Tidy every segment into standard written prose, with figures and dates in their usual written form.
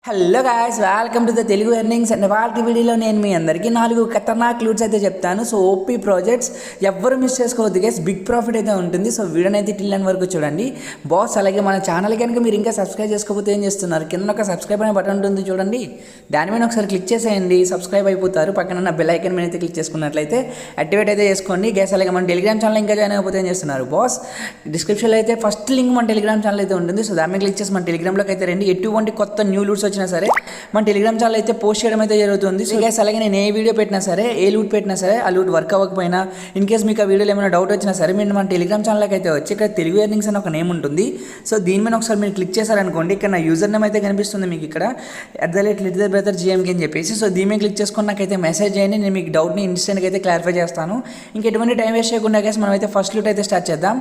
Hello guys, welcome to the Telugu earnings. And వాళ్ళ వీడియోలో నేను మీ అందరికీ 4 ఖతర్నాక్ క్లూడ్స్ అయితే చెప్తాను. సో ఓపీ ప్రాజెక్ట్స్ ఎవ్వరు మిస్ చేసుకోవద్దు గైస్, బిగ్ ప్రాఫిట్ అయితే ఉంటుంది. సో వీడియోని అయితే టిల్ ఎండ్ వరకు చూడండి బాస్. అలాగే మన ఛానల్ కనుక మీరు ఇంకా సబ్స్క్రైబ్ చేసుకోకపోతే ఏం చేస్తున్నారు, కింద ఒక సబ్స్క్రైబ్ అనే బటన్ ఉంటుంది చూడండి, దాని మీద ఒకసారి క్లిక్ చేసేయండి, సబ్స్క్రైబ్ అయిపోతారు. పక్కన ఉన్న బెల్ ఐకన్ మీద అయితే క్లిక్ చేసుకున్నట్లయితే యాక్టివేట్ అయితే చేసుకోండి గైస్. అలాగే మన టెలిగ్రామ్ ఛానల్ ఇంకా జాయిన్ అయిపోతే ఏం చేస్తున్నారు బాస్, డిస్క్రిప్షన్లో అయితే ఫస్ట్ లింక్ మన టెలిగ్రామ్ ఛానల్ అయితే ఉంటుంది. సో దాని మీద క్లిక్ చేసి మన టెలిగ్రామ్లోకి అయితే రండి. ఎటువంటి కొత్త న్యూ లూట్స్ వచ్చినా సరే మన టెలిగ్రామ్ ఛానల్ అయితే పోస్ట్ చేయడం అయితే జరుగుతుంది. సో గైస్, అలాగే నేను ఏ వీడియో పెట్టినా సరే, ఏ లూట్ పెట్టినా సరే, ఆ లూట్ వర్క్ అవ్వకపోయినా, ఇన్ కేస్ మీకు ఆ వీడియోలో ఏమైనా డౌట్ వచ్చినా సరే, మీరు మన టెలిగ్రామ్ ఛానల్కి అయితే వచ్చి ఇక్కడ తెలుగు ఎర్నింగ్స్ అని ఒక నేమ్ ఉంటుంది. సో దీని మీద ఒకసారి మీరు క్లిక్ చేశారనుకోండి, ఇక్కడ నా యూజర్ నేమ్ అయితే కనిపిస్తుంది మీకు ఇక్కడ @LitTheBrotherGMK అని చెప్పేసి. సో దీని మీద క్లిక్ చేసుకుని నాకైతే మెసేజ్ చేయండి, నేను మీకు డౌట్ని ఇన్స్టెంట్గా అయితే క్లారిఫై చేస్తాను. ఇంకా ఎటువంటి టైం వేస్ట్ చేయకుండా గైస్ మనం అయితే ఫస్ట్ లూట్ అయితే స్టార్ట్ చేద్దాం.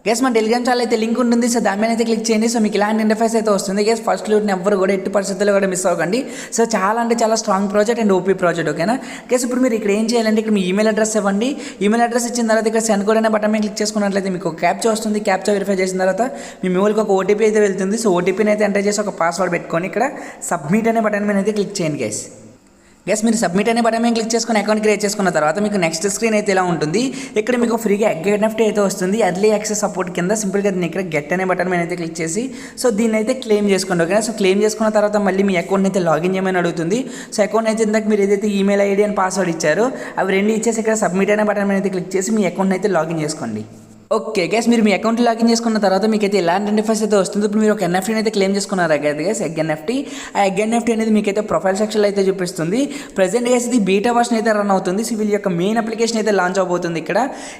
గైస్, మన టెలిగ్రామ్ ఛానల్ అయితే లింక్ ఉంటుంది. సో దాని మీద అయితే క్లిక్ చేయండి. సో మీకు ఇలాంటి ఇంటర్ఫేస్ అయితే వస్తుంది గైస్. ఫస్ట్ లూట్ని ఎవ్వరు కూడా ఎట్టి పరిస్థితుల్లో కూడా మిస్ అవ్వకండి. సో చాలా అంటే చాలా strong project and OP project, ఓకేనా గైస్. ఇప్పుడు మీరు ఇక్కడ ఏం చేయాలంటే, ఇక్కడ మీ ఈమెయిల్ అడ్రస్ ఇవ్వండి. ఈమెయిల్ అడ్రస్ ఇచ్చిన తర్వాత ఇక్కడ సెండ్ కోడ్ అనే బటన్ మీద క్లిక్ చేసుకున్నట్లయితే మీకు ఒక క్యాప్చా వస్తుంది. క్యాప్చా వెరిఫై చేసిన తర్వాత మీ మెయిల్కి ఒక ఓటీపీ అయితే వెళ్తుంది. సో ఓటీపీని అయితే ఎంటర్ చేసి ఒక పాస్వర్డ్ పెట్టుకొని ఇక్కడ సబ్మిట్ అనే బటన్ మీద అయితే క్లిక్ చేయండి గైస్. మీరు సబ్మిట్ అనే బటన్ మీద క్లిక్ చేసుకుని అకౌంట్ క్రియేట్ చేసుకున్న తర్వాత మీకు నెక్స్ట్ స్క్రీన్ అయితే ఇలా ఉంటుంది. ఇక్కడ మీకు ఫ్రీగా ఎగ్నెఫ్టీ అయితే వస్తుంది. ఎర్లీ యాక్సెస్ సపోర్ట్ కింద సింపుల్గా దీన్ని ఇక్కడ గెట్ అనే బటన్ మీద అయితే క్లిక్ చేసి సో దీన్ని అయితే క్లెయిమ్ చేసుకోండి, ఓకేనా. సో క్లెయిమ్ చేసుకున్న తర్వాత మళ్ళీ మీ అకౌంట్ అయితే లాగిన్ చేయమని అడుగుతుంది. సో అకౌంట్ అయితే ఇందాక మీరు ఏదైతే ఈమెయిల్ ఐడి అండ్ పాస్వర్డ్ ఇచ్చారో అవి రెండు ఇచ్చేసి ఇక్కడ సబ్మిట్ అనే బటన్ మీద అయితే క్లిక్ చేసి మీ అకౌంట్ అయితే లాగిన్ చేసుకోండి. ఓకే గైస్, మీరు మీ అకౌంట్ లాగిన్ చేసుకున్న తర్వాత మీకు అయితే ఇలాంటి ఇంటర్ఫేస్ అయితే వస్తుంది. ఇప్పుడు మీరు ఒక ఎన్ఎఫ్టీని అయితే క్లెయిమ్ చేసుకున్నారు గైస్, ఎగ్ ఎన్ఎఫ్టీ. ఆ ఎగ్ ఎన్ఎఫ్టీ అనేది మీకు అయితే ప్రొఫైల్ సెక్షన్లో అయితే చూపిస్తుంది. ప్రెజెంట్ గైస్ ఇది బీటా వర్షన్ అయితే రన్ అవుతుంది. సో వీళ్ళ యొక్క మెయిన్ అప్లికేషన్ అయితే లాంచ్ అవబోతుంది. ఇక్కడ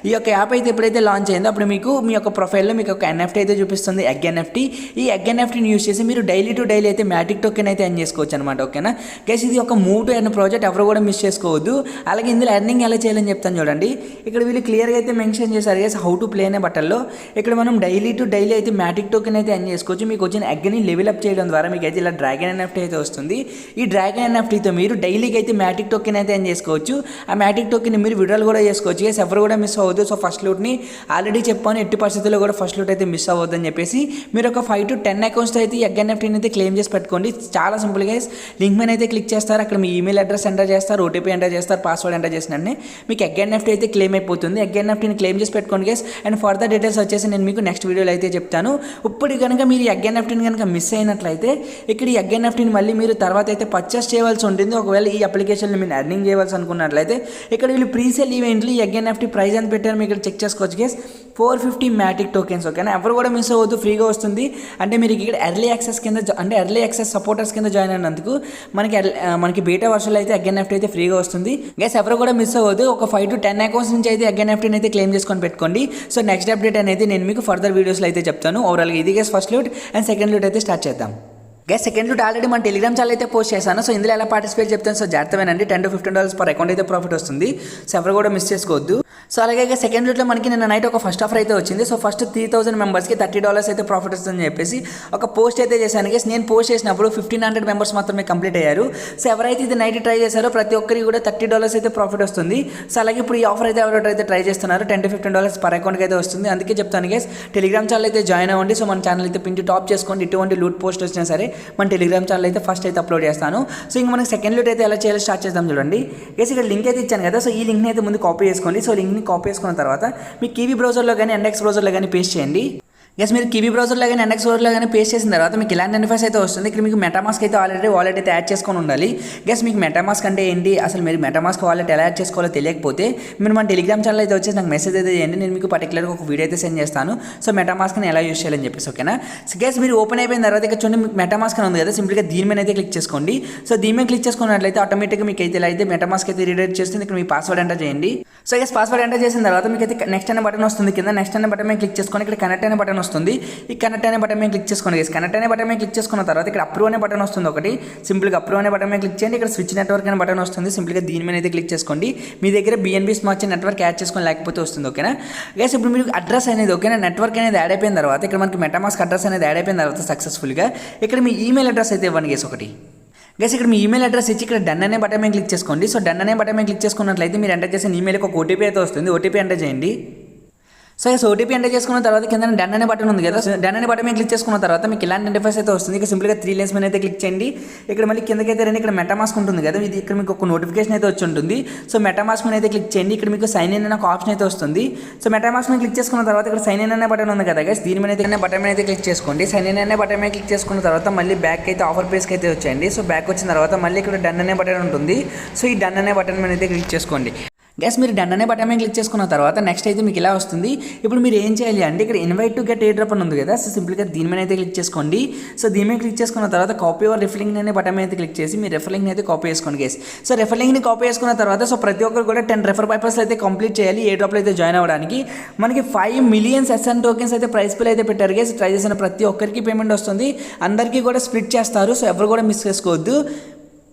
ఈ యొక్క యాప్ అయితే ఎప్పుడైతే లాంచ్ అయిందో అప్పుడు మీకు మీ యొక్క ప్రొఫైల్లో మీకు ఒక ఎన్ఎఫ్టీ అయితే చూపిస్తుంది, ఎగ్ ఎన్ఎఫ్టీ. ఈ ఎగ్ ఎన్ఎఫ్టీని యూస్ చేసి మీరు డైలీ టు డైలీ అయితే మ్యాటిక్ టోకెన్ అయితే ఎర్న్ చేసుకోవచ్చు అనమాట, ఓకేనా గైస్. ఇది ఒక మూవ్ టు ఎర్న్ ప్రాజెక్ట్, ఎవరు కూడా మిస్ చేసుకోవద్దు. అలాగే ఇందులో ఎర్నింగ్ ఎలా చేయాలని చెప్తాను చూడండి. ఇక్కడ వీళ్ళు క్లియర్గా అయితే మెన్షన్ చేశారు గైస్, హౌ టు ప్లే అనే బట్టల్లో. ఇక్కడ మనం డైలీ టు డైలీ అయితే మ్యాటిక్ టోకెన్ అయితే ఎర్న్ చేసుకోవచ్చు. మీకు వచ్చిన ఎగ్ని లెవెల్ అప్ చేయడం ద్వారా మీకు అయితే ఇలా డ్రాగన్ ఎన్ఎఫ్టీ అయితే వస్తుంది. ఈ డ్రాగన్ ఎన్ఎఫ్టీతో మీరు డైలీకి అయితే మ్యాటిక్ టోకెన్ అయితే ఎర్న్ చేసుకోవచ్చు. ఆ మ్యాటిక్ టోకెన్ మీరు విడ్రాల్ కూడా చేసుకోవచ్చు గైస్, ఎవరు కూడా మిస్ అవ్వద్దు. సో ఫస్ట్ లూట్ని ఆల్రెడీ చెప్పాను, ఎట్టి పరిస్థితుల్లో కూడా ఫస్ట్ లూట్ అయితే మిస్ అవ్వద్దు అని చెప్పేసి మీరు ఒక 5 to 10 అకౌంట్స్తో అయితే ఎగ్ ఎన్ఎఫ్టీని అయితే క్లెయిమ్ చేసి పెట్టుకోండి. చాలా సింపుల్ గైస్. లింక్ మీద అయితే క్లిక్ చేస్తారు, అక్కడ మీ ఈమెయిల్ అడ్రస్ ఎంటర్ చేస్తారు, ఓటీపీ ఎంటర్ చేస్తారు, పాస్వర్డ్ ఎంటర్ చేసినట్టే మీకు ఎగ్ ఎన్ఎఫ్టీ అయితే క్లెయిమ్ అయిపోతుంది. ఎగ్ ఎన్ఎఫ్టీని క్లెయిమ్ చేసి పెట్టుకోండి గైస్. అండ్ ఫర్దర్ డీటెయిల్స్ వచ్చేసి నేను మీకు నెక్స్ట్ వీడియోలో అయితే చెప్తాను. ఇప్పుడు కనుక మీరు ఎగ్ ఎన్ఎఫ్టీని కనుక మిస్ అయినట్లయితే ఇక్కడ ఈ ఎగ్ ఎన్ఎఫ్టీని మళ్ళీ మీరు తర్వాత అయితే పర్చేస్ చేయవలసి ఉంటుంది. ఒకవేళ ఈ అప్లికేషన్లో మీరు ఎర్నింగ్ చేయవలసి అనుకున్నట్లయితే ఇక్కడ వీళ్ళు ప్రీసేల్ ఈవెంట్లు ఈ ఎగ్ ఎన్ఎఫ్టీ ప్రైస్ ఎంత పెట్టారు మీకు ఇక్కడ చెక్ చేసుకోవచ్చు గైస్. 450 మ్యాటిక్ టోకెన్స్, ఓకేనా. ఎవరు కూడా మిస్ అవ్వద్దు, ఫ్రీగా వస్తుంది. అంటే మీరు ఇక్కడ ఎర్లీ యాక్సెస్ కింద అంటే ఎర్లీ యాక్సెస్ సపోర్టర్స్ కింద జాయిన్ అయినందుకు మనకి బీటా వర్షన్లో అయితే ఎగ్ ఎన్ఎఫ్టీ అయితే ఫ్రీగా వస్తుంది గైస్. ఎవరు కూడా మిస్ అవ్వద్దు. ఒక 5 to 10 అకౌంట్స్ నుంచి అయితే ఎగ్ ఎన్ఎఫ్టీని అయితే క్లెయిమ్ చేసుకొని పెట్టుకోండి. సో నెక్స్ట్ అప్డేట్ అనేది నేను మీకు ఫర్దర్ వీడియోస్లో అయితే చెప్తాను. ఓవరాల్గా ఇది guys first loot and second loot అయితే స్టార్ట్ చేద్దాం. గైస్, సెకండ్ లూట్ ఆల్రెడీ మన టెలిగ్రామ్ ఛానల్ అయితే పోస్ట్ చేశాను. సో ఇందులో ఎలా పార్టిసిపేట్ చెప్తాను. సో జాగ్రత్తమేనండి, $10 to $15 పర్ అకౌంట్ అయితే ప్రాఫిట్ వస్తుంది. సో ఎవరు కూడా మిస్ చేసుకోవద్దు. సో అలాగే సెకండ్ లూట్లో మనకి నిన్న నైట్ ఒక ఫస్ట్ ఆఫర్ అయితే వచ్చింది. సో ఫస్ట్ 3000 మెంబర్స్కి $30 అయితే ప్రాఫిట్ వస్తుందని చెప్పేసి ఒక పోస్ట్ అయితే చేశాను గైస్. నేను పోస్ట్ చేసినప్పుడు 1500 మెంబర్స్ మాత్రమే కంప్లీట్ అయ్యారు. సో ఎవరైతే ఇది నైట్ ట్రై చేశారో ప్రతి ఒక్కరికి కూడా $30 అయితే ప్రాఫిట్ వస్తుంది. సో అలాగే ఇప్పుడు ఈ ఆఫర్ అయితే ఎవరైతే ట్రై చేస్తున్నారో $10 to $15 పర్ అకౌంట్కి అయితే వస్తుంది. అందుకే చెప్తాను గైస్, టెలిగ్రామ్ ఛానల్ అయితే జాయిన్ అవ్వండి. సో మన ఛానల్ అయితే పిన్ టాప్ చేసుకోండి. ఇటువంటి లూట్ పోస్ట్ వచ్చినా సరే మన టెలిగ్రామ్ ఛానల్ అయితే ఫస్ట్ అయితే అప్లోడ్ చేస్తాను. సో ఇంక మనకి సెకండ్ లూట్ అయితే ఎలా చేయాలో స్టార్ట్ చేద్దాం చూడండి గైస్. ఇక్కడ లింక్ అయితే ఇచ్చాను కదా, సో ఈ లింక్ని అయితే ముందు కాపీ చేసుకోండి. సో లింక్ని కాపీ చేసుకున్న తర్వాత మీ కివీ బ్రౌజర్లో కానీ ఎండెక్స్ బ్రౌజర్లో కానీ పేస్ట్ చేయండి. గైస్, మీరు కివీ బ్రౌజర్లో కానీ ఎండెక్స్ బ్రౌజర్లో కానీ పేస్ట్ చేసిన తర్వాత మీకు ఇలాంటి ఇంటర్ఫేస్ అయితే వస్తుంది. ఇక్కడ మీకు మెటామాస్క్ అయితే ఆల్రెడీ వాలెట్ అయితే యాడ్ చేసుకొని ఉండాలి. గైస్, మీకు మెటామాస్క్ అంటే ఏంటి, అసలు మీరు మెటామాస్క్ వాలెట్ ఎలా యాడ్ చేసుకోవాలో తెలియకపోతే మీరు మన టెలిగ్రామ్ ఛానల్ అయితే వచ్చేసి నాకు మెసేజ్ అయితే చేయండి. నేను మీకు పర్టికులర్గా ఒక వీడియో అయితే సెండ్ చేస్తాను. సో మెటామాస్క్ని ఎలా యూస్ చేయాలని చెప్పేసి, ఓకేనా. సో గైస్, మీరు ఓపెన్ అయిపోయిన తర్వాత ఇక్కడ చూడండి మీకు మెటామాస్క్ అని ఉంది కదా, సింపుల్గా దీని మీద అయితే క్లిక్ చేసుకోండి. సో దీని మీద క్లిక్ చేసుకున్నట్లయితే ఆటోమేటిక్గా మీకు అయితే ఇలా అయితే మెటామాస్క్ అయితే రీడైరెక్ట్ చేస్తుంది. ఇక్కడ మీ పాస్వర్డ్ ఎంటర్ చేయండి. సో గైస్, పాస్వర్డ్ ఎంటర్ చేసిన తర్వాత మీకు అయితే నెక్స్ట్ అనే బటన్ వస్తుంది. కింద నెక్స్ట్ అనే బటన్ మీద క్లిక్ చేసుకొని ఇక్కడ కనెక్ట్ అనే బటన్ వస్తుంది. ఈ కనెక్ట్ అనే బటన్ మీద క్లిక్ చేసుకోండి గైస్. కనెక్ట్ అనే బటన్ మీద క్లిక్ చేసుకున్న తర్వాత ఇక్కడ అప్రూవ్ అనే బటన్ వస్తుంది ఒకటి, సింపుల్గా అప్రూవ్ అనే బటన్ మీద క్లిక్ చేయండి. ఇక్కడ స్విచ్ నెట్వర్క్ అనే బటన్ వస్తుంది, సింపుల్గా దీని మీద అయితే క్లిక్ చేసుకోండి. మీ దగ్గర BNB స్మార్ట్ నెట్వర్క్ యాడ్ చేసుకొని లేకపోతే వస్తుంది, ఓకేనా గైస్. ఇప్పుడు మీకు అడ్రస్ అనేది ఓకేనా, నెట్వర్క్ అనేది యాడ్ అయిపోయిన తర్వాత ఇక్కడ మనకి మెటామాస్క్ అడ్రస్ అనేది యాడ్ అయిపోయిన తర్వాత సక్సెస్ఫుల్గా ఇక్కడ మీ ఈమెయిల్ అడ్రస్ అయితే ఇవ్వండి గైస్ ఒకటి. గైస్, ఇక్కడ మీ ఈమెయిల్ అడ్రస్ ఇచ్చి ఇక్కడ డన్ అనే బటన్ మీద క్లిక్ చేసుకోండి. సో డన్ అనే బటన్ మీద క్లిక్ చేసుకున్నట్లయితే మీరు ఎంటర్ చేసిన ఈమెయిల్కి ఒక ఓటీపీ అయితే వస్తుంది. ఓటీపీ ఎంటర్ చేయండి. సో ఓటీపీ ఎంటర్ చేసుకున్న తర్వాత కింద డన్ అనే బటన్ ఉంది కదా, డన్ అనే బటన్ మీద క్లిక్ చేసుకున్న తర్వాత మీకు ఇలాంటి ఇంటర్ఫేస్ అయితే వస్తుంది. ఇక సింపుల్గా 3 లైన్స్ మీద అయితే క్లిక్ చేయండి. ఇక్కడ మళ్ళీ కిందకైతే రండి, ఇక్కడ మెటామాస్క్ ఉంటుంది కదా, ఇది ఇక్కడ మీకు ఒక నోటిఫికేషన్ అయితే వచ్చి ఉంటుంది. సో మెటామాస్క్ మీద అయితే క్లిక్ చేయండి. ఇక్కడ మీకు సైన్ ఇన్ అనే ఒక ఆప్షన్ అయితే వస్తుంది. సో మెటామాస్క్ మీద క్లిక్ చేసుకున్న తర్వాత ఇక్కడ సైన్ ఇన్ అనే బటన్ ఉంది కదా గైస్, దీని మీద అయితే బటన్ మీద అయితే క్లిక్ చేసుకోండి. సైన్ ఇన్ అనే బటన్ మీద క్లిక్ చేసుకున్న తర్వాత మళ్ళీ బ్యాక్ అయితే ఆఫర్ పేజ్కి అయితే వచ్చేయండి. సో బ్యాక్ వచ్చిన తర్వాత మళ్ళీ ఇక్కడ డన్ అనే బటన్ ఉంటుంది. సో ఈ డన్ అనే బటన్ మీద అయితే క్లిక్ చేసుకోండి. గైస్ మీరు డన్ అనే బటన్ మీద క్లిక్ చేసుకున్న తర్వాత నెక్స్ట్ అయితే మీకు ఇలా వస్తుంది. ఇప్పుడు మీరు ఏం చేయాలి అంటే ఇక్కడ invite to get air drop అని ఉంది కదా, సో సింపుల్గా దీని మీద అయితే క్లిక్ చేసుకోండి. సో దీని మీద క్లిక్ చేసుకున్న తర్వాత కాపీ ఆర్ రిఫర్ లింక్ అనే బటన్ మీద అయితే క్లిక్ చేసి మీ రెఫర్ లింక్ అయితే కాపీ చేసుకోండి గైస్. సో రెఫర్ లింక్ని కాపీ చేసుకున్న తర్వాత సో ప్రతి ఒక్కరు కూడా 10 రెఫర్ పైపర్స్ అయితే కంప్లీట్ చేయాలి ఎయిర్ డ్రాప్లో అయితే జాయిన్ అవ్వడానికి. మనకి 5 మిలియన్ SN టోకెన్స్ అయితే ప్రైస్ పిల్ అయితే పెట్టారు గైస్. ట్రై చేసిన ప్రతి ఒక్కరికి పేమెంట్ వస్తుంది, అందరికీ కూడా స్ప్లిట్ చేస్తారు. సో ఎవరు కూడా మిస్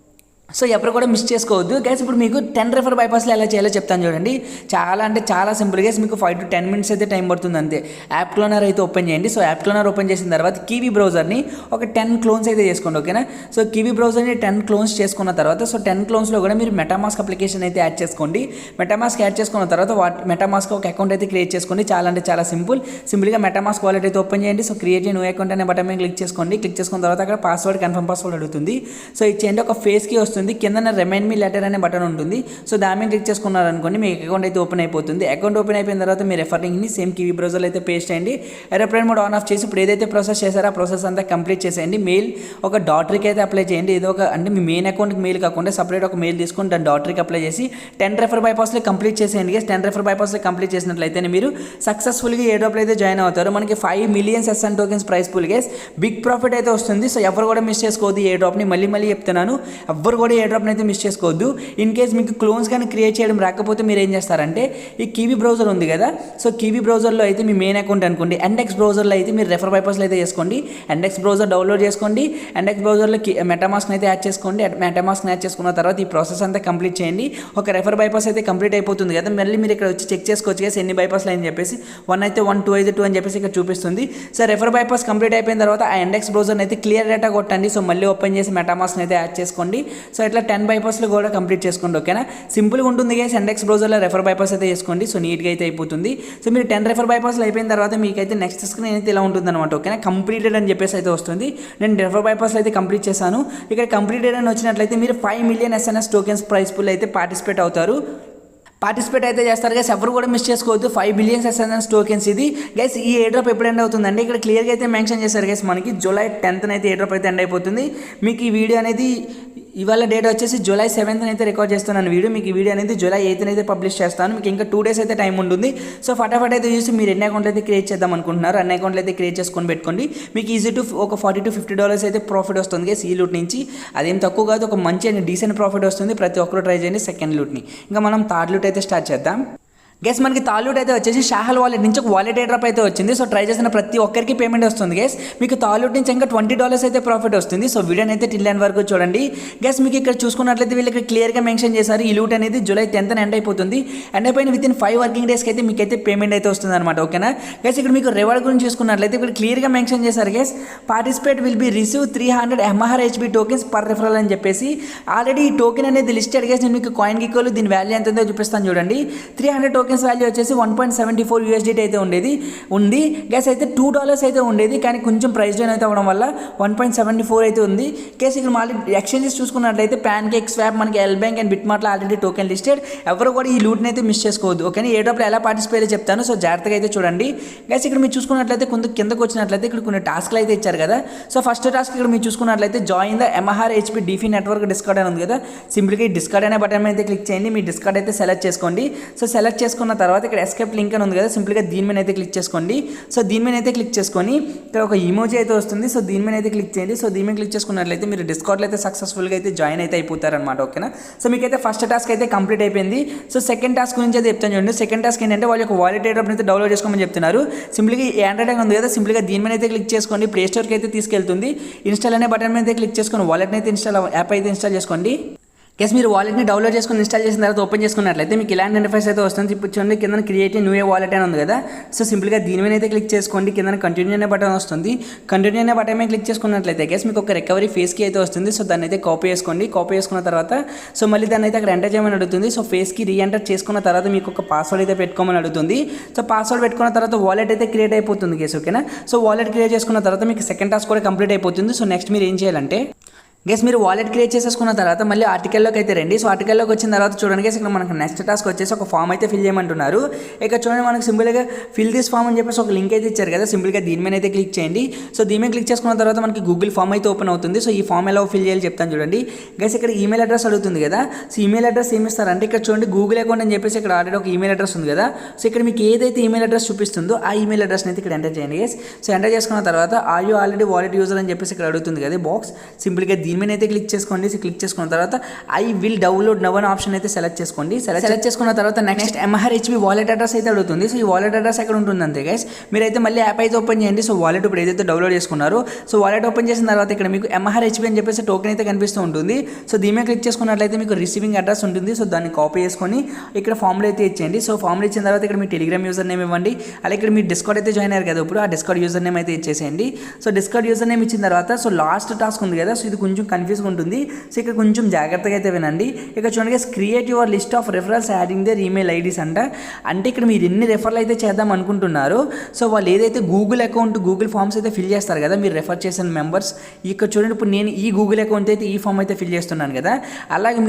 చేసుకోవద్దు. గైస్ ఇప్పుడు మీకు 10 రెఫర్ బైపాస్లో ఎలా చేయాలో చెప్తాను చూడండి. చాలా అంటే చాలా సింపుల్ గైస్, మీకు 5 to 10 మినిట్స్ అయితే టైం పడుతుంది అంతే. యాప్ క్లోనర్ అయితే ఓపెన్ చేయండి. సో యాప్ క్లోనర్ ఓపెన్ చేసిన తర్వాత కివీ బ్రౌజర్ని ఒక 10 క్లోన్స్ అయితే చేసుకోండి, ఓకేనా. సో కివీ బ్రౌజర్ని 10 క్లోన్స్ చేసుకున్న తర్వాత సో 10 క్లోన్స్లో కూడా మీరు మెటామాస్క్ అప్లికేషన్ అయితే యాడ్ చేసుకోండి. మెటామాస్క్ యాడ్ చేసుకున్న తర్వాత మెటామాస్క్ ఒక అకౌంట్ అయితే క్రియేట్ చేసుకోండి. చాలా అంటే చాలా సింపుల్గా మెటామాస్క్ వాలెట్ అయితే ఓపెన్ చేయండి. సో క్రియేట్ న్యూ అకౌంట్ అనే బటన్ మీద క్లిక్ చేసుకోండి. క్లిక్ చేసుకున్న తర్వాత అక్కడ పాస్వర్డ్ కన్ఫర్మ్ పాస్వర్డ్ అడుగుతుంది. సో ఇచ్చేయండి, ఒక ఫేస్కి వస్తుంది. కింద రిమైండ్ మీ లెటర్ అనే బటన్ ఉంటుంది. సో దాని మీద క్లిక్ చేసుకున్నారనుకోండి మీ అకౌంట్ అయితే ఓపెన్ అయిపోతుంది. అకౌంట్ ఓపెన్ అయిపోయిన తర్వాత మీ రెఫర్ లింక్ని సేమ్ కివీ బ్రౌజర్లో అయితే పేస్ట్ చేయండి. ఏరోప్లేన్ మోడ్ ఆన్ ఆఫ్ చేసి ఇప్పుడు ఏదైతే ప్రాసెస్ చేశారో ఆ ప్రాసెస్ అంతా కంప్లీట్ చేసేయండి. మెయిల్ ఒక డాటర్కి అయితే అప్లై చేయండి. ఏదో ఒక అంటే మీ మెయిన్ అకౌంట్కి మెయిల్ కాకుండా సపరేట్ ఒక మెయిల్ తీసుకొని దాని డాటర్కి అప్లై చేసి 10 రెఫర్ బైపాస్లో కంప్లీట్ చేసేయండి. 10 రెఫర్ బైపాస్లో కంప్లీట్ చేసినట్లయితే మీరు సక్సెస్ఫుల్గా ఎయిర్ డ్రాప్లో అయితే జాయిన్ అవుతారు. మనకి 5 million SN tokens price pool guys, big profit అయితే వస్తుంది. సో ఎవరు కూడా మిస్ చేసుకోవద్దు ఎయిర్ డ్రాప్ని. మళ్ళీ చెప్తున్నాను, ఎవరు కూడా ఎయిర్ డ్రాప్ని అయితే మిస్ చేసుకోవద్దు. ఇన్ కేస్ మీకు క్లోన్స్ కానీ క్రియేట్ చేయడం రాకపోతే మీరు ఏం చేస్తారంటే ఈ కివీ బ్రౌజర్ ఉంది కదా, సో కివీ బ్రౌజర్లో అయితే మీ మెయిన్ అకౌంట్ అనుకోండి. ఎండెక్స్ బ్రౌజర్లో అయితే మీరు రెఫర్ బైపాస్లో అయితే చేసుకోండి. ఎండెక్స్ బ్రౌజర్ డౌన్లోడ్ చేసుకోండి. ఎండెక్స్ బ్రౌజర్లో మెటామాస్క్ని అయితే యాడ్ చేసుకోండి. మెటామాస్క్ని యాడ్ చేసుకున్న తర్వాత ఈ ప్రాసెస్ అంతా కంప్లీట్ చేయండి. ఒక రెఫర్ బైపాస్ అయితే కంప్లీట్ అయిపోతుంది కదా, మళ్ళీ మీరు ఇక్కడ వచ్చి చెక్ చేసుకోవచ్చు కదా ఎన్ని బైపాస్లు అని చెప్పేసి. 1 అయితే 1, 2 అయితే 2 అని చెప్పేసి ఇక్కడ చూపిస్తుంది. సో రెఫర్ బైపాస్ కంప్లీట్ అయిపోయిన తర్వాత ఆ ఎండెక్స్ బ్రౌజర్ని అయితే క్లియర్ డేటా కొట్టండి. సో మళ్ళీ ఓపెన్ చేసి మెటామాస్క్ని అయితే యాడ్ చేసుకోండి. సో ఇట్లా 10 బైపాస్లు కూడా కంప్లీట్ చేసుకోండి, ఓకేనా. సింపుల్గా ఉంటుంది గైస్. ఎండెక్స్ బ్రౌజర్లో రెఫర్ బైపాస్ అయితే చేసుకోండి. సో నీట్గా అయితే అయిపోతుంది. సో మీరు 10 రెఫర్ బైపాస్లు అయిపోయిన తర్వాత మీకైతే నెక్స్ట్ స్క్రీన్ అయితే ఇలా ఉంటుంది అనమాట, ఓకేనా. కంప్లీటెడ్ అని చెప్పేసి అయితే వస్తుంది. నేను రెఫర్ బైపాస్లో అయితే కంప్లీట్ చేశాను. ఇక్కడ కంప్లీటెడ్ అని వచ్చినట్లయితే మీరు 5 million SNS tokens price pool అయితే పార్టిసిపేట్ అయితే చేస్తారు గైస్. ఎవరు కూడా మిస్ చేసుకోవద్దు. 5 బిలియన్ SN టోకెన్స్ ఇది గైస్. ఈ ఎయిర్ డ్రాప్ ఎప్పుడు ఎండ్ అవుతుందండి ఇక్కడ క్లియర్గా అయితే మెన్షన్ చేశారు గైస్. మనకి జూలై 10th అయితే ఎయిర్ డ్రాప్ అయితే ఎండ్ అయిపోతుంది. మీకు ఈ వీడియో అనేది ఇవాళ డేట్ వచ్చేసి జూలై 7th అయితే రికార్డ్ చేస్తున్నాను వీడియో. మీకు ఈ వీడియో అనేది జూలై 8th అయితే పబ్లిష్ చేస్తాను. మీకు ఇంకా 2 days అయితే టైం ఉంటుంది. సో ఫటాఫట్ అయితే చూసి మీరు ఎన్ని అకౌంట్లు అయితే క్రియేట్ చేద్దాం అనుకుంటున్నారు అన్ని అకౌంట్లు అయితే క్రియేట్ చేసుకొని పెట్టుకోండి. మీకు ఈజీ టు ఒక $40 to $50 అయితే ప్రాఫిట్ వస్తుంది గైస్ ఈ లూట్ నుంచి. అదేం తక్కువ కాదు, ఒక మంచి అండ్ డీసెంట్ ప్రాఫిట్ వస్తుంది. ప్రతి ఒక్కరు ట్రై చేయండి సెకండ్ లూట్ని. ఇంకా మనం థర్డ్ లూట్ అయితే స్టార్ట్ చేద్దాం. గైస్ మనకి తాలూట్ అయితే వచ్చేసి షాహల్ వాలెట్ నుంచి ఒక వాలెట్ ఎయిర్ డ్రాప్ అయితే వచ్చింది. సో ట్రై చేసిన ప్రతి ఒక్కరికి పేమెంట్ వస్తుంది గైస్. మీకు తాలూట్ నుంచి ఇంకా $20 అయితే ప్రాఫిట్ వస్తుంది. సో వీడియోని అయితే టిల్ ఎండ్ వరకు చూడండి గైస్. మీకు ఇక్కడ చూసుకున్నట్లయితే వీళ్ళు ఇక్కడ క్లియర్గా మెన్షన్ చేశారు ఈ లూట్ అనేది జూలై 10th ఎండ్ అయిపోతుంది. ఎండ్ అయిపోయిన వితిన్ 5 working days అయితే మీకైతే పేమెంట్ అయితే వస్తుంది అనమాట, ఓకేనా గైస్. ఇక్కడ మీకు రివార్డ్ గురించి చూసుకున్నట్లయితే ఇక్కడ క్లియర్గా మెన్షన్ చేశారు guys. Participate will be receive 300 MHB tokens per referral అని చెప్పేసి. ఆల్రెడీ ఈ టోకెన్ అనేది లిస్టెడ్ గైస్. నేను మీకు కాయిన్ గికోలు దీని వాల్యూ ఎంత ఉందో చూపిస్తాను చూడండి. 300 టోకెన్స్ వాల్యూ వచ్చేసి 1.74 USDT అయితే ఉంది గైస్. అయితే $2 అయితే ఉండేది, కానీ కొంచెం ప్రైస్ డౌన్ అయితే అవ్వడం వల్ల 1.74 అయితే ఉంది కేసు. ఇక్కడ మళ్ళీ ఎక్స్చేంజెస్ చూసుకున్నట్లయితే ప్యాన్కేక్, స్వాప్, మనకి ఎల్ బ్యాంక్ అండ్ బిట్మార్ట్లో ఆల్రెడీ టోకెన్ లిస్టెడ్. ఎవరు కూడా ఈ లూట్ని అయితే మిస్ చేసుకోవద్దు, ఓకే. ఏ డ్రాప్లో ఎలా పార్టిసిపేట్ చెప్తాను, సో జాగ్రత్తగా అయితే చూడండి గైస్. ఇక్కడ మీరు చూసుకున్నట్లయితే కిందకు వచ్చినట్లయితే ఇక్కడ కొన్ని టాస్క్లు అయితే ఇచ్చారు కదా. సో ఫస్ట్ టాస్క్ ఇక్కడ మీరు చూసుకున్నట్లయితే join the MHB DeFi network discard అని ఉంది కదా. సింపుల్గా ఈ డిస్కార్డ్ అనే బటన్ అయితే క్లిక్ చేయండి. మీ డిస్కార్డ్ అయితే సెలెక్ట్ చేసుకోండి. సో సెలెక్ట్ చేసుకున్న తర్వాత ఇక్కడ ఎస్కేప్ లింక్ అని ఉంది కదా, సింపుల్గా దీని మీద అయితే క్లిక్ చేసుకోండి. సో దీని మీద అయితే క్లిక్ చేసుకొని ఇక్కడ ఒక ఇమోజీ అయితే వస్తుంది. సో దీని మీద అయితే క్లిక్ చేయండి. సో దీని మీద క్లిక్ చేసుకున్నట్లయితే మీరు డిస్కార్డ్లో అయితే సక్సెస్ఫుల్గా అయితే జాయిన్ అయితే అయిపోతారనమాట, ఓకేనా. సో మీకైతే ఫస్ట్ టాస్క్ అయితే కంప్లీట్ అయిపోయింది. సో సెకండ్ టాస్క్ గురించి అయితే చెప్తాను చూడండి. సెకండ్ టాస్క్ ఏంటంటే వాళ్ళు ఒక వాలెట్ ఎయిర్ డ్రాప్ అయితే డౌన్లోడ్ చేసుకోమని చెప్తున్నారు. సింపుల్గా ఆండ్రాయిడ్ ఉంది కదా, సింపుల్గా దీని మీద అయితే క్లిక్ చేసుకోండి. ప్లే స్టోర్కి అయితే తీసుకెళ్తుంది. ఇన్స్టాల్ అనే బటన్ మీద అయితే క్లిక్ చేసుకొని వాలెట్ని అయితే యాప్ అయితే ఇన్స్టాల్ చేసుకోండి. గైస్ మీరు వాలెట్ని డౌన్లోడ్ చేసుకుని ఇన్స్టాల్ చేసిన తర్వాత ఓపెన్ చేసుకున్నట్లయితే మీకు ఇలాంటి ఇంటర్ఫేస్ అయితే వస్తుంది. ఇప్పుడు చూడండి కింద క్రియేట్ న్యూ ఏ వాలెట్ అని ఉంది కదా. సో సింపుల్గా దీని మీద అయితే క్లిక్ చేసుకోండి. కింద కంటిన్యూ అనే బటన్ వస్తుంది. కంటిన్యూ అనే బటన్ మీద క్లిక్ చేసుకున్నట్లయితే గైస్ మీకు ఒక రికవరీ ఫేస్కి అయితే వస్తుంది. సో దాన్ని అయితే కాపీ చేసుకోండి. కాపీ చేసుకున్న తర్వాత సో మళ్ళీ దాన్ని అయితే అక్కడ ఎంటర్ చేయమని అడుగుతుంది. సో ఫేస్కి రీఎంటర్ చేసుకున్న తర్వాత మీకు ఒక పాస్వర్డ్ అయితే పెట్టుకోమని అడుగుతుంది. సో పాస్వర్డ్ పెట్టుకున్న తర్వాత వాలెట్ అయితే క్రియేట్ అయిపోతుంది గైస్. ఓకేనా. సో వాలెట్ క్రియేట్ చేసుకున్న తర్వాత మీకు సెకండ్ టాస్క్ కూడా కంప్లీట్ అయిపోతుంది. సో నెక్స్ట్ మీరు ఏం చేయాలంటే గైస్ మీరు వాలెట్ క్రియేట్ చేసేసుకున్న తర్వాత మళ్ళీ ఆర్టికల్లోకి అయితే రండి. సో ఆర్టికల్లోకి వచ్చిన తర్వాత చూడండి గైస్ ఇక్కడ మనకు నెక్స్ట్ టాస్క్ వచ్చేసి ఒక ఫామ్ అయితే ఫిల్ చేయమంటున్నారు. ఇక్కడ చూడండి మనకు సింపుల్గా ఫిల్ దిస్ ఫామ్ అని చెప్పేసి ఒక లింక్ అయితే ఇచ్చారు కదా. సింపుల్గా దీని మీద అయితే క్లిక్ చేయండి. సో దీని మీద క్లిక్ చేసుకున్న తర్వాత మనకి గూగుల్ ఫామ్ అయితే ఓపెన్ అవుతుంది. సో ఈ ఫామ్ ఎలా ఫిల్ చేయాలి చెప్తాను చూడండి గైస్. ఇక్కడ ఈమెయిల్ అడ్రస్ అడుగుతుంది కదా. సో ఈమెయిల్ అడ్రస్ ఏమి ఇస్తారంటే ఇక్కడ చూడండి గూగుల్ అకౌంట్ అని చెప్పేసి ఇక్కడ ఆల్రెడీ ఒక ఈమెయిల్ అడ్రస్ ఉంది కదా. సో ఇక్కడ మీకు ఏదైతే ఈమెయిల్ అడ్రస్ చూపిస్తుందో ఆ ఈమెయిల్ అడ్రస్ని అయితే ఇక్కడ ఎంటర్ చేయండి గైస్. సో ఎంటర్ చేసుకున్న తర్వాత are you already wallet user అని చెప్పేసి ఇక్కడ అడుగుతుంది కదా బాక్స్. సింపుల్గా దీని మీద అయితే క్లిక్ చేసుకోండి. క్లిక్ చేసుకున్న తర్వాత ఐ విల్ డౌన్లోడ్ నవ్ అనే ఆప్షన్ అయితే సెలెక్ట్ చేసుకోండి. సెలెక్ట్ చేసుకున్న తర్వాత నెక్స్ట్ MRHB వాలెట్ అడ్రస్ అయితే అడుగుతుంది. సో ఈ వాలెట్ అడ్రస్ ఎక్కడ ఉంటుంది అంతే గైస్. మీరైతే మళ్ళీ యాప్ అయితే ఓపెన్ చేయండి. సో వాలెట్ ఇప్పుడు ఏదైతే డౌన్లోడ్ చేసుకున్నారో సో వాలెట్ ఓపెన్ చేసిన తర్వాత ఇక్కడ మీకు MRHB అని చెప్పేసి టోకెన్ అయితే కనిపిస్తూ ఉంటుంది. సో దీని మీద క్లిక్ చేసుకున్నట్లయితే మీకు రిసీవింగ్ అడ్రస్ ఉంటుంది. సో దాన్ని కాపీ చేసుకొని ఇక్కడ ఫామ్లో అయితే ఇచ్చేయండి. సో ఫామ్లో ఇచ్చిన తర్వాత ఇక్కడ మీ టెలిగ్రామ్ యూజర్ నేమ్ ఇవ్వండి. అలాగే ఇక్కడ మీ డిస్కౌంట్ అయితే జాయిన్ అయ్యారు కదా ఇప్పుడు ఆ డిస్కౌంట్ యూజర్ నేమ్ అయితే ఇచ్చేసేయండి. సో డిస్కౌంట్ యూజర్ నేమ్ ఇచ్చిన తర్వాత సో లాస్ట్ టాస్క్ ఉంది కదా. సో ఇది కొంచెం కన్ఫ్యూజ్గా ఉంటుంది. సో ఇక్కడ కొంచెం జాగ్రత్తగా అయితే వినండి. ఇక్కడ చూడండి create your list of referrals adding their email IDs అంటే ఇక్కడ మీరు ఎన్ని రెఫర్లు అయితే చేద్దాం అనుకుంటున్నారు. సో వాళ్ళు ఏదైతే గూగుల్ అకౌంట్ గూగుల్ ఫామ్స్ అయితే ఫిల్ చేస్తారు కదా మీరు రెఫర్ చేసిన మెంబర్స్. ఇక్కడ చూడండి ఇప్పుడు నేను ఈ గూగుల్ అకౌంట్ అయితే ఈ ఫామ్ అయితే ఫిల్ చేస్తున్నాను కదా. అలాగే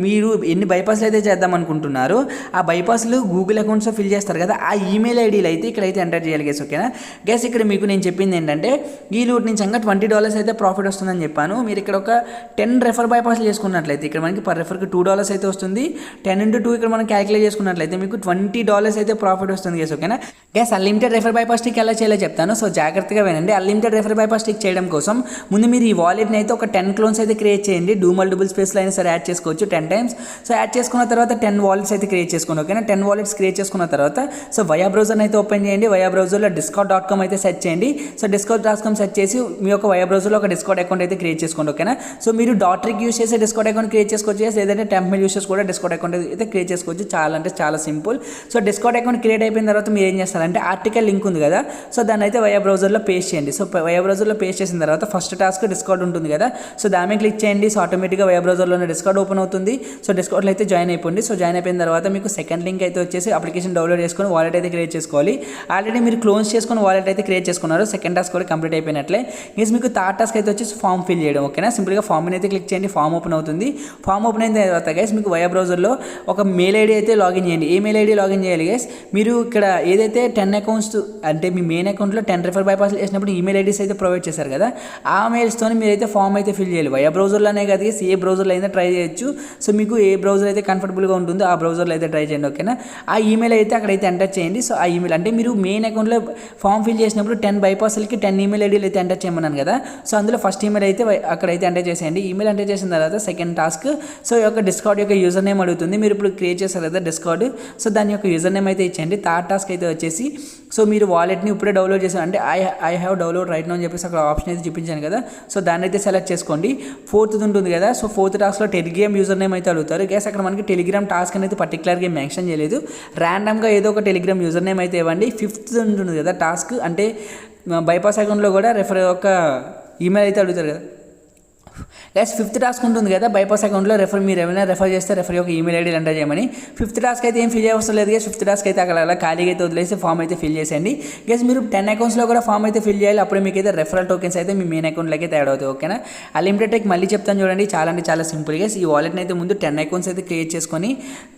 మీరు ఎన్ని బైపాస్లు అయితే చేద్దాం అనుకుంటున్నారు ఆ బైపాస్లు గూగుల్ అకౌంట్స్ ఫిల్ చేస్తారు కదా ఆ ఈమెయిల్ ఐడీలు అయితే ఇక్కడైతే ఎంటర్ చేయాలి గైస్. ఓకేనా గైస్. ఇక్కడ మీకు నేను చెప్పింది ఏంటంటే ఈ లూట్ నుంచి ఇంకా $20 అయితే ప్రాఫిట్ వస్తుందని చెప్పాను. మీరు ఇక్కడ ఒక 10 రెఫర్ బైపాస్లు చేసుకున్నట్లయితే ఇక్కడ మనకి పర్ రెఫర్కి $2 అయితే వస్తుంది. 10 into 2 ఇక్కడ మనం క్యాలిక్యులేట్ చేసుకున్నట్లయితే మీకు $20 అయితే ప్రాఫిట్ వస్తుంది గైస్. ఓకేనా guys. Unlimited refer bypass stick ఎలా చేయాలో చెప్తాను. సో జాగ్రత్తగా వినండి. అన్లిమిటెడ్ రెఫర్ బైపాస్ స్టిక్ చేయడం కోసం ముందు మీరు ఈ వాలెట్ని అయితే ఒక 10 క్లోన్స్ అయితే క్రియేట్ చేయండి. డూ మల్టిపుల్ స్పేస్లో అయినా సరే యాడ్ చేసుకోవచ్చు 10 times. సో యాడ్ చేసుకున్న తర్వాత 10 వాలెట్స్ అయితే క్రియేట్ చేసుకోండి. ఓకేనా 10 వాలెట్స్ క్రియేట్ చేసుకున్న తర్వాత సో వయా బ్రౌజర్ అయితే ఓపెన్ చేయండి. వయా బ్రౌజర్లో discord.com అయితే సెర్చ్ చేయండి. సో discord.com సెర్చ్ చేసి మీ యొక్క వయా బ్రౌజర్లో ఒక డిస్కౌంట్ అకౌంట్ అయితే క్రియేట్ చేసుకోండి. ఓకేనా. సో మీరు .trick యూస్ చేసి డిస్కౌంట్ అకౌంట్ క్రియేట్ చేసుకోవచ్చు. లేదంటే టెంప్మెయిల్ యూసెస్ కూడా డిస్కౌంట్ అకౌంట్ అయితే క్రియేట్ చేసుకోవచ్చు. చాలా అంటే చాలా simple. So discount account create అయిపోయిన తర్వాత మీరు ఏం చేస్తారంటే ఆర్టికల్ లింక్ ఉంది కదా. సో దాన్ని అయితే వయా బ్రౌజర్లో పేస్ట్ చేయండి. సో వయా బ్రౌజర్లో పేస్ట్ చేసిన తర్వాత ఫస్ట్ టాస్క్ డిస్కౌంట్ ఉంటుంది కదా. సో దాని మీద క్లిక్ చేయండి. సో ఆటోమేటిక్గా వయా బ్రౌజర్లోనే డిస్కౌంట్ ఓపెన్ అవుతుంది. సో డిస్కౌంట్లో అయితే జాయిన్ అయిపోండి. సో జాయిన్ అయిపోయిన తర్వాత మీకు సెకండ్ లింక్ అయితే వచ్చేసి అప్లికేషన్ డౌన్లోడ్ చేసుకొని వాలెట్ అయితే క్రియేట్ చేసుకోవాలి. ఆల్రెడీ మీరు క్లోజ్ చేసుకొని వాలెట్ అయితే క్రియేట్ చేసుకున్నారు. సెకండ్ టాస్క్ కూడా కంప్లీట్ అయిపోయినట్లే. మీన్స్ మీకు థర్డ్ టాస్క్ అయితే వచ్చేసి ఫామ్ ఫిల్ చేయడం. ఓకేనా. సింపుల్గా ఫామ్ అయితే క్లిక్ చేయండి. ఫామ్ ఓపెన్ అవుతుంది. ఫామ్ ఓపెన్ అయిన తర్వాత గైస్ మీకు వయా బ్రౌజర్లో ఒక మెయిల్ ఐడి అయితే లాగిన్ చేయండి. ఏ మెయిల్ ఐడి లాగిన్ చేయాలి గైస్. మీరు ఇక్కడ ఏదైతే 10 అకౌంట్స్ అంటే మీ మెయిన్ అకౌంట్లో 10 రెఫర్ బైపాస్ చేసినప్పుడు ఈమెయిల్ ఐడీస్ అయితే ప్రొవైడ్ చేశారు కదా ఆ మెయిల్స్తో మీరైతే ఫామ్ అయితే ఫిల్ చేయాలి. వయా బ్రౌజర్లోనే కదా గైస్ ఏ బ్రౌజర్లో అయినా ట్రై చేయొచ్చు. సో మీకు ఏ బ్రౌజర్ అయితే కంఫర్టబుల్గా ఉంటుందో ఆ బ్రౌజర్లో అయితే ట్రై చేయండి. ఓకేనా. ఆ ఈమెయిల్ అయితే అక్కడైతే ఎంటర్ చేయండి. సో ఆ ఈమెయిల్ అంటే మీరు మెయిన్ అకౌంట్లో ఫామ్ ఫిల్ చేసినప్పుడు 10 బైపాస్లకి 10 ఈమెయిల్ ఐడీలు అయితే ఎంటర్ చేయమన్నాను కదా. సో అందులో ఫస్ట్ ఈమెయిల్ అయితే అక్కడైతే ఎంటర్ చేసేయండి. ఈమెయిల్ ఎంటర్ చేసిన తర్వాత సెకండ్ టాస్క్ సో ఈ యొక్క డిస్కౌంట్ యొక్క యూజర్ నేమ్ అడుగుతుంది. మీరు ఇప్పుడు క్రియేట్ చేశారు కదా డిస్కౌంట్. సో దాని యొక్క యూజర్ నేమ్ అయితే ఇచ్చేయండి. థర్డ్ టాస్క్ అయితే వచ్చేసి సో మీరు వాలెట్ని ఇప్పుడే డౌన్లోడ్ చేశారు అంటే I have download right now అని చెప్పేసి అక్కడ ఆప్షన్ అయితే చూపించాను కదా. సో దాన్ని అయితే సెలెక్ట్ చేసుకోండి. ఫోర్త్ ఉంటుంది కదా. సో ఫోర్త్ టాస్క్లో టెలిగ్రామ్ యూజర్ నేమ్ అయితే అడుగుతారు. గ్యాస్ అక్కడ మనకి టెలిగ్రామ్ టాస్క్ అనేది పర్టికులర్గా మెన్షన్ చేయలేదు. ర్యాండమ్గా ఏదో ఒక టెలిగ్రామ్ యూజర్ నేమ్ అయితే ఇవ్వండి. ఫిఫ్త్ ఉంటుంది కదా టాస్క్ అంటే బైపాస్ అకౌంట్లో కూడా రెఫర్ యొక్క ఈమెయిల్ అయితే అడుగుతారు కదా. గైస్ ఫిఫ్త్ టాస్క్ ఉంటుంది కదా బైపాస్ అకౌంట్లో మీరు ఏమైనా రెఫర్ చేస్తే రెఫర్ యొక్క ఈమెయిల్ ఐడీలు ఎంటర్ చేయమని. ఫిఫ్త్ టాస్క్ అయితే ఏం ఫిల్ చేయవసరం లేదు గైస్. ఫిఫ్త్ టాస్క్ అయితే అక్కడ అలా ఖాళీగా అయితే వదిలేసి ఫామ్ అయితే ఫిల్ చేసేయండి. గైస్ మీరు 10 అకౌంట్స్లో కూడా ఫామ్ అయితే ఫిల్ చేయాలి. అప్పుడు మీకు అయితే రెఫరల్ టోకెన్స్ అయితే మీ మెయిన్ అకౌంట్లోకి అయితే యాడ్ అవుతాయి. ఓకేనా. అన్లిమిటెడ్ టెక్ మళ్ళీ చెప్తాను చూడండి. చాలా అంటే చాలా సింపుల్ గైస్. ఈ వాలెట్ని అయితే ముందు 10 అకౌంట్స్ అయితే క్రియేట్ చేసుకొని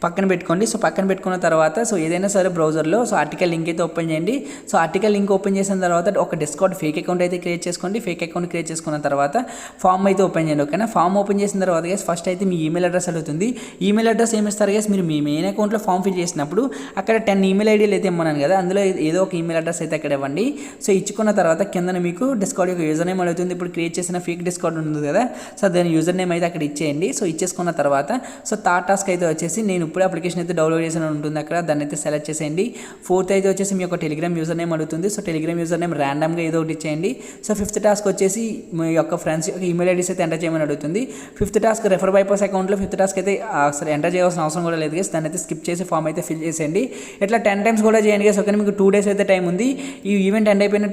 పక్కన పెట్టుకోండి. సో పక్కన పెట్టుకున్న తర్వాత సో ఏదైనా సరే బ్రౌజర్లో సో ఆర్టికల్ లింక్ అయితే ఓపెన్ చేయండి. సో ఆర్టికల్ లింక్ ఓపెన్ చేసిన తర్వాత ఒక డిస్కౌంట్ ఫేక్ అకౌంట్ అయితే క్రియేట్ చేసుకోండి. ఫేక్ అకౌంట్ క్రియేట్ చేసుకున్న తర్వాత ఫామ్ అయితే ఓపెన్ చేయండి. ఓకేనా. ఫామ్ ఓపెన్ చేసిన తర్వాత గైస్ ఫస్ట్ అయితే మీ ఈమెయిల్ అడ్రస్ అడుగుతుంది. ఈమెయిల్ అడ్రస్ ఏమి ఇస్తారు గైస్. మీరు మీ మెయిన్ అకౌంట్లో ఫామ్ ఫిల్ చేసినప్పుడు అక్కడ 10 ఈమెయిల్ ఐడీలు అయితే ఇమ్మన్నాను కదా అందులో ఏదో ఒక ఈమెయిల్ అడ్రస్ అయితే అక్కడ ఇవ్వండి. సో ఇచ్చుకున్న తర్వాత కింద మీకు డిస్కౌంట్ యొక్క యూజర్ నేమ్ అడుగుతుంది. ఇప్పుడు క్రియేట్ చేసిన ఫేక్ డిస్కౌంట్ ఉంది కదా. సో దాని యూజర్ నేమ్ అయితే అక్కడ ఇచ్చేయండి. సో ఇచ్చేసుకున్న తర్వాత సో థర్డ్ టాస్క్ అయితే వచ్చేసి నేను ఇప్పుడు అప్లికేషన్ అయితే డౌన్లోడ్ చేసిన ఉంటుంది అక్కడ, దాన్ని అయితే సెలెక్ట్ చేసేయండి. ఫోర్త్ అయితే వచ్చేసి మీ యొక్క టెలిగ్రామ్ యూజర్ నేమ్ అడుగుతుంది. సో టెలిగ్రామ్ యూజర్ నేమ్ ర్యాండమ్గా ఏదో ఒకటి ఇచ్చేయండి. సో ఫిఫ్త్ టాస్క్ వచ్చేసి మీ యొక్క ఫ్రెండ్స్ యొక్క ఈమెయిల్ ఐడీస్ అయితే ఎంటర్ చేయమని అడుగుతుంది. ఫిఫ్త్ టాస్క్ రెఫర్ బైపాస్ అకౌంట్లో ఫిఫ్త్ టాస్క్ అయితే అసలు ఎంటర్ చేయాల్సిన అవసరం కూడా లేదు గైస్. దాన్ని అయితే స్కిప్ చేసి ఫామ్ అయితే ఫిల్ చేసేయండి. ఇట్లా 10 టైమ్స్ కూడా చేయండి గైస్. ఓకే, మీకు 2 days అయితే టైం ఉంది. ఈ ఈవెంట్ ఎండ్ అయిపోయిన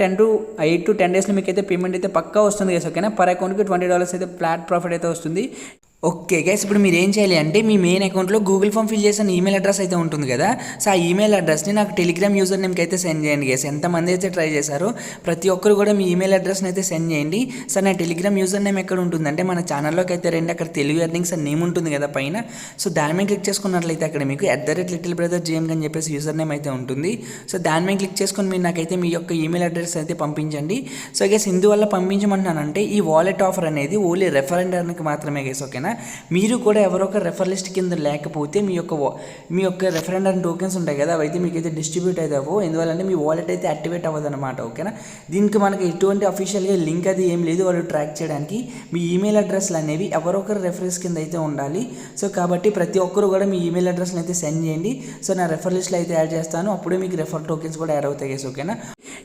8 to 10 డేస్లో మీకు అయితే పేమెంట్ అయితే పక్కా వస్తుంది గైస్. ఓకేనా, పర్ అకౌంట్కి $20 అయితే ఫ్లాట్ ప్రాఫిట్ అయితే వస్తుంది. ఓకే గైస్, ఇప్పుడు మీరు ఏం చేయాలి అంటే మీ మెయిన్ అకౌంట్లో గూగుల్ ఫామ్ ఫిల్ చేసిన ఈమెయిల్ అడ్రస్ అయితే ఉంటుంది కదా. సో ఆ ఈమెయిల్ అడ్రస్ని నాకు టెలిగ్రామ్ యూజర్ నేమ్కి అయితే సెండ్ చేయండి గైస్. ఎంతమంది అయితే ట్రై చేశారో ప్రతి ఒక్కరు కూడా మీ ఈమెయిల్ అడ్రస్ని అయితే సెండ్ చేయండి. సార్ నా టెలిగ్రామ్ యూజర్ నేమ్ ఎక్కడ ఉంటుందంటే మన ఛానల్లోకి అయితే రండి, అక్కడ తెలుగు ఎర్నింగ్స్ అని నేమ్ ఉంటుంది కదా పైన. సో దాని మీద క్లిక్ చేసుకున్నట్లయితే అక్కడ మీకు @littlebrotherjm అని చెప్పేసి యూజర్ నేమ్ అయితే ఉంటుంది. సో దాని మీద క్లిక్ చేసుకొని మీరు నాకైతే మీ యొక్క ఈమెయిల్ అడ్రస్ అయితే పంపించండి. సో గైస్ ఇందువల్ల పంపించమంటున్నానంటే ఈ వాలెట్ ఆఫర్ అనేది ఓన్లీ రెఫరెండర్కి మాత్రమే గైస్. ఓకేనా, మీరు కూడా ఎవరో ఒక రెఫర్ లిస్ట్ కింద లేకపోతే మీ యొక్క రెఫరెండర్ టోకెన్స్ ఉంటాయి కదా, అవైతే మీకు అయితే డిస్ట్రిబ్యూట్ అయితే అవ్వవు. ఎందువల్లంటే మీ వాలెట్ అయితే యాక్టివేట్ అవ్వదు అనమాట. ఓకేనా, దీనికి మనకి ఎటువంటి అఫీషియల్గా లింక్ అది ఏం లేదు వాళ్ళు ట్రాక్ చేయడానికి. మీ ఈమెయిల్ అడ్రస్లు అనేవి ఎవరో ఒకరు రెఫరెన్స్ కింద అయితే ఉండాలి. సో కాబట్టి ప్రతి ఒక్కరు కూడా మీ ఈమెయిల్ అడ్రస్ని అయితే సెండ్ చేయండి. సో నా రెఫర్ లిస్ట్లో అయితే యాడ్ చేస్తాను, అప్పుడే మీకు రెఫర్ టోకెన్స్ కూడా యాడ్ అవుతాయి గైస్. ఓకేనా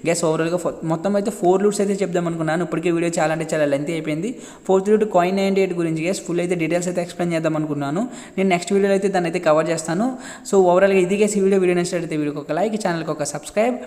గైస్, ఓవరాల్గా మొత్తం అయితే 4 లూట్స్ అయితే చెప్దాం అనుకున్నాను. ఇప్పటికే వీడియో చాలా అంటే చాలా లెంత్ అయిపోయింది. 4th లూట్ Coin98 గురించి గైస్ ఫుల్ అయితే డీటెయిల్స్ అయితే ఎక్స్ప్లెయిన్ చేద్దాం అనుకున్నాను. నేను నెక్స్ట్ వీడియోలో అయితే దాన్ని అయితే కవర్ చేస్తాను. సో ఓవరాల్గా ఇది గైస్ ఈ వీడియో నచ్చినట్లయితే వీడియోకి ఒక లైక్, ఛానల్కి ఒక సబ్స్క్రైబ్.